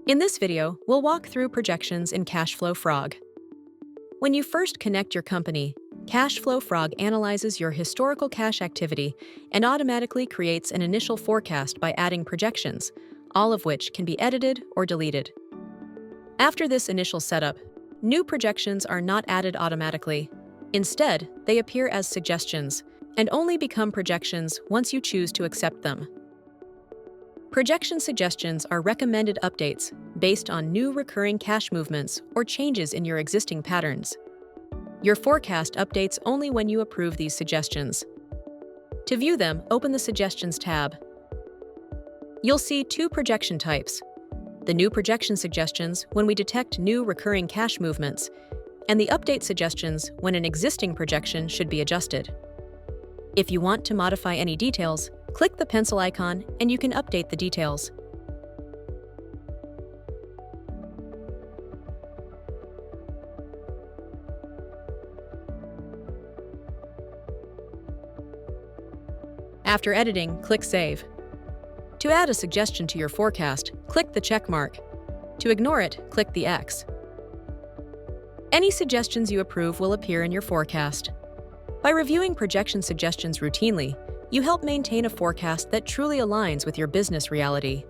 In this video, we'll walk through projections in Cashflow Frog. When you first connect your company, Cashflow Frog analyzes your historical cash activity and automatically creates an initial forecast by adding projections, all of which can be edited or deleted. After this initial setup, new projections are not added automatically. Instead, they appear as suggestions and only become projections once you choose to accept them. Projection suggestions are recommended updates based on new recurring cash movements or changes in your existing patterns. Your forecast updates only when you approve these suggestions. To view them, open the Suggestions tab. You'll see two projection types: the new projection suggestions when we detect new recurring cash movements, and the update suggestions when an existing projection should be adjusted. If you want to modify any details, click the pencil icon and you can update the details. After editing, click Save. To add a suggestion to your forecast, click the check mark. To ignore it, click the X. Any suggestions you approve will appear in your forecast. By reviewing projection suggestions routinely, you help maintain a forecast that truly aligns with your business reality.